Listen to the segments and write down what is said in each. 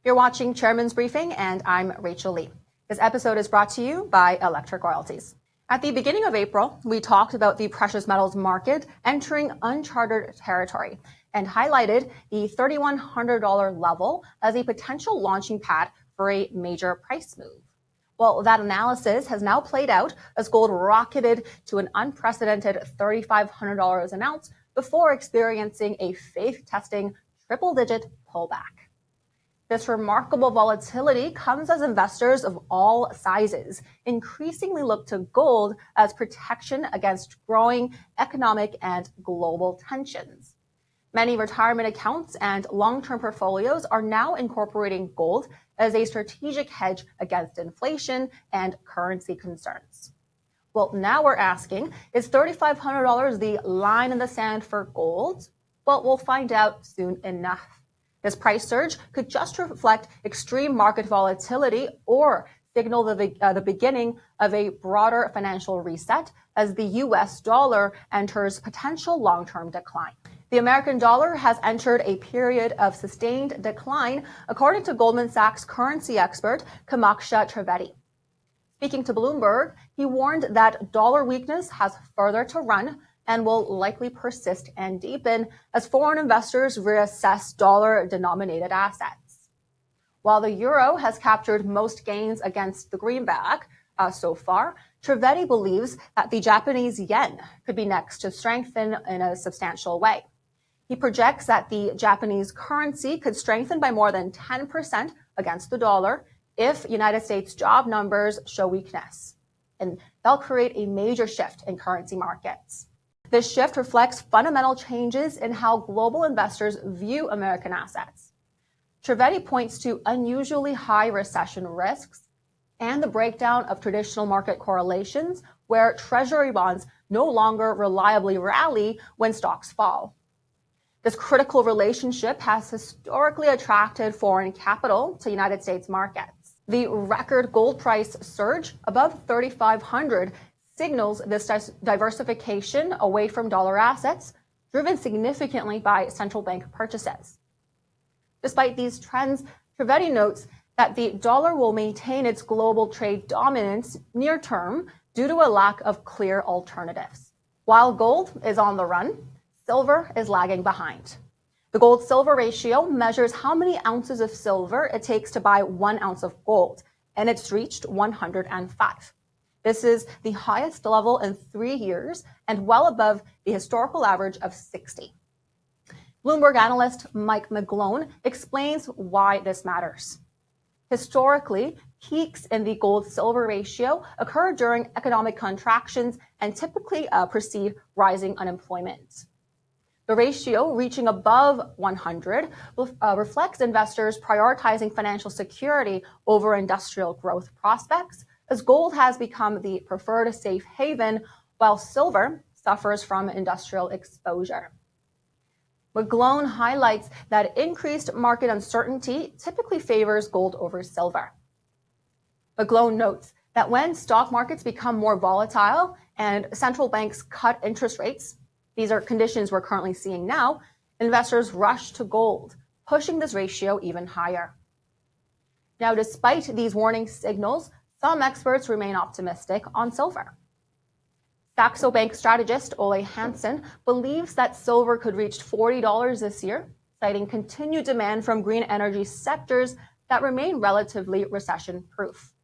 You're watching Chairman's Briefing, and I'm Rachel Lee. This episode is brought to you by Electric Royalties. At the beginning of April, we talked about the precious metals market entering uncharted territory and highlighted the $3,100 level as a potential launching pad for a major price move. Well, that analysis has now played out as gold rocketed to an unprecedented $3,500 an ounce before experiencing a faith-testing triple-digit pullback. This remarkable volatility comes as investors of all sizes increasingly look to gold as protection against growing economic and global tensions. Many retirement accounts and long-term portfolios are now incorporating gold as a strategic hedge against inflation and currency concerns. Well, now we're asking, is $3,500 the line in the sand for gold? Well, we'll find out soon enough. This price surge could just reflect extreme market volatility or signal the beginning of a broader financial reset as the U.S. dollar enters potential long-term decline. The American dollar has entered a period of sustained decline, according to Goldman Sachs currency expert Kamaksha Trivedi. Speaking to Bloomberg, he warned that dollar weakness has further to run and will likely persist and deepen as foreign investors reassess dollar-denominated assets. While the euro has captured most gains against the greenback so far, Trivedi believes that the Japanese yen could be next to strengthen in a substantial way. He projects that the Japanese currency could strengthen by more than 10% against the dollar if United States job numbers show weakness, and they'll create a major shift in currency markets. This shift reflects fundamental changes in how global investors view American assets. Trivedi points to unusually high recession risks and the breakdown of traditional market correlations where treasury bonds no longer reliably rally when stocks fall. This critical relationship has historically attracted foreign capital to United States markets. The record gold price surge above $3,500 signals this diversification away from dollar assets, driven significantly by central bank purchases. Despite these trends, Trivedi notes that the dollar will maintain its global trade dominance near term due to a lack of clear alternatives. While gold is on the run, silver is lagging behind. The gold-silver ratio measures how many ounces of silver it takes to buy 1 ounce of gold, and it's reached 105. This is the highest level in 3 years and well above the historical average of 60. Bloomberg analyst Mike McGlone explains why this matters. Historically, peaks in the gold-silver ratio occur during economic contractions and typically precede rising unemployment. The ratio reaching above 100 reflects investors prioritizing financial security over industrial growth prospects, as gold has become the preferred safe haven, while silver suffers from industrial exposure. McGlone highlights that increased market uncertainty typically favors gold over silver. McGlone notes that when stock markets become more volatile and central banks cut interest rates, these are conditions we're currently seeing now, investors rush to gold, pushing this ratio even higher. Now, despite these warning signals, some experts remain optimistic on silver. Saxo Bank strategist Ole Hansen believes that silver could reach $40 this year, citing continued demand from green energy sectors that remain relatively recession-proof.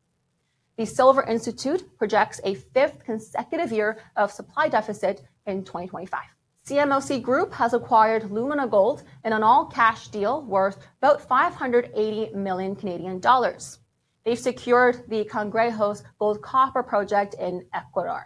The Silver Institute projects a 5th consecutive year of supply deficit in 2025. CMOC Group has acquired Lumina Gold in an all-cash deal worth about 580 million Canadian dollars. They've secured the Cangrejos gold-copper project in Ecuador.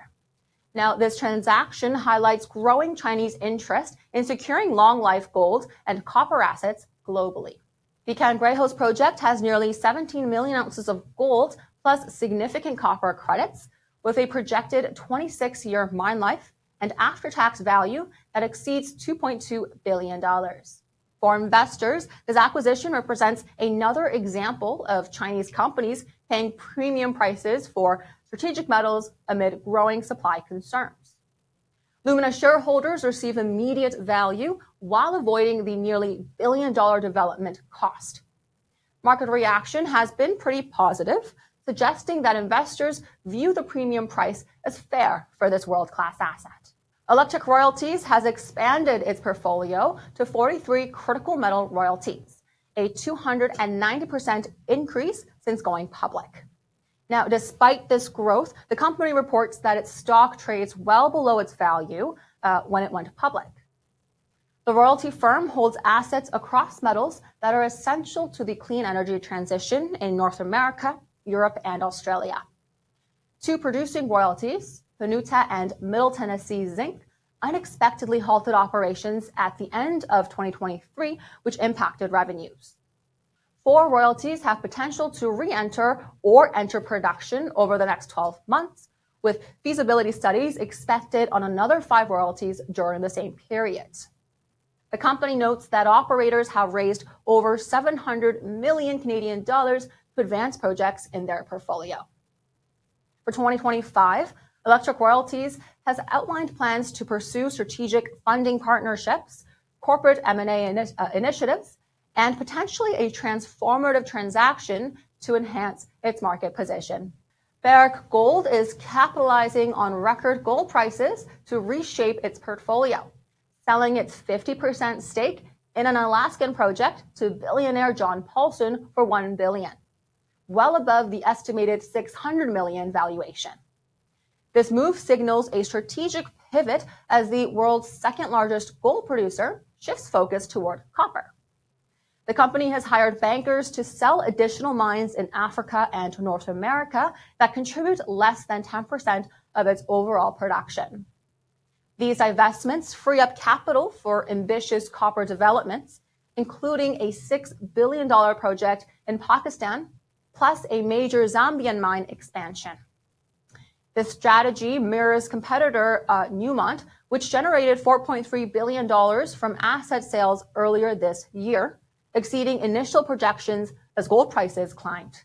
Now, this transaction highlights growing Chinese interest in securing long-life gold and copper assets globally. The Cangrejos project has nearly 17 million ounces of gold plus significant copper credits, with a projected 26-year mine life and after-tax value that exceeds $2.2 billion. For investors, this acquisition represents another example of Chinese companies paying premium prices for strategic metals amid growing supply concerns. Lumina shareholders receive immediate value while avoiding the nearly $1 billion development cost. Market reaction has been pretty positive, suggesting that investors view the premium price as fair for this world-class asset. Electric Royalties has expanded its portfolio to 43 critical metal royalties, a 290% increase since going public. Now, despite this growth, the company reports that its stock trades well below its value when it went public. The royalty firm holds assets across metals that are essential to the clean energy transition in North America, Europe, and Australia. Two producing royalties, Panuta and Middle Tennessee Zinc, unexpectedly halted operations at the end of 2023, which impacted revenues. 4 royalties have potential to re-enter or enter production over the next 12 months, with feasibility studies expected on another 5 royalties during the same period. The company notes that operators have raised over 700 million Canadian dollars to advance projects in their portfolio. For 2025, Electric Royalties has outlined plans to pursue strategic funding partnerships, corporate M&A initiatives, and potentially a transformative transaction to enhance its market position. Barrick Gold is capitalizing on record gold prices to reshape its portfolio, selling its 50% stake in an Alaskan project to billionaire John Paulson for $1 billion, well above the estimated $600 million valuation. This move signals a strategic pivot as the world's second largest gold producer shifts focus toward copper. The company has hired bankers to sell additional mines in Africa and North America that contribute less than 10% of its overall production. These divestments free up capital for ambitious copper developments, including a $6 billion project in Pakistan, plus a major Zambian mine expansion. This strategy mirrors competitor Newmont, which generated $4.3 billion from asset sales earlier this year, exceeding initial projections as gold prices climbed.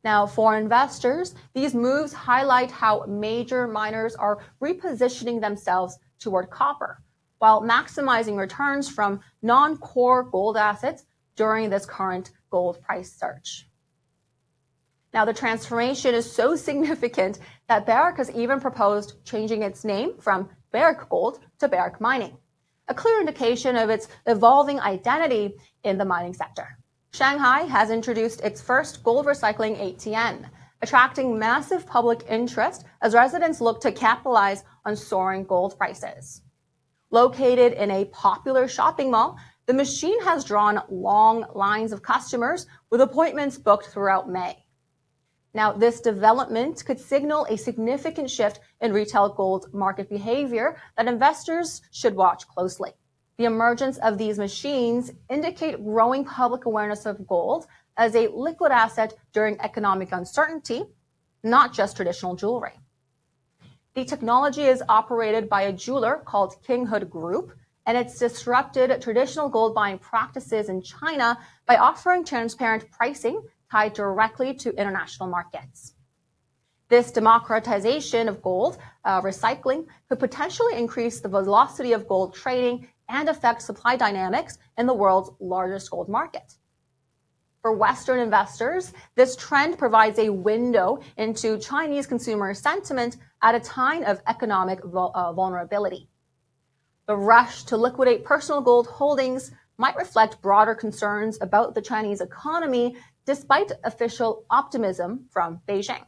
Now, for investors, these moves highlight how major miners are repositioning themselves toward copper, while maximizing returns from non-core gold assets during this current gold price surge. Now, the transformation is so significant that Barrick has even proposed changing its name from Barrick Gold to Barrick Mining, a clear indication of its evolving identity in the mining sector. Shanghai has introduced its first gold recycling ATM, attracting massive public interest as residents look to capitalize on soaring gold prices. Located in a popular shopping mall, the machine has drawn long lines of customers with appointments booked throughout May. Now, this development could signal a significant shift in retail gold market behavior that investors should watch closely. The emergence of these machines indicate growing public awareness of gold as a liquid asset during economic uncertainty, not just traditional jewelry. The technology is operated by a jeweler called King Hood Group, and it's disrupted traditional gold buying practices in China by offering transparent pricing tied directly to international markets. This democratization of gold recycling could potentially increase the velocity of gold trading and affect supply dynamics in the world's largest gold market. For Western investors, this trend provides a window into Chinese consumer sentiment at a time of economic vulnerability. The rush to liquidate personal gold holdings might reflect broader concerns about the Chinese economy despite official optimism from Beijing.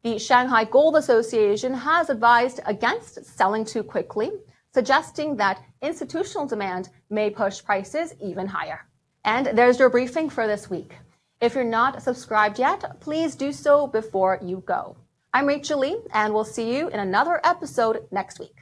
The Shanghai Gold Association has advised against selling too quickly, suggesting that institutional demand may push prices even higher. And there's your briefing for this week. If you're not subscribed yet, please do so before you go. I'm Rachel Lee, and we'll see you in another episode next week.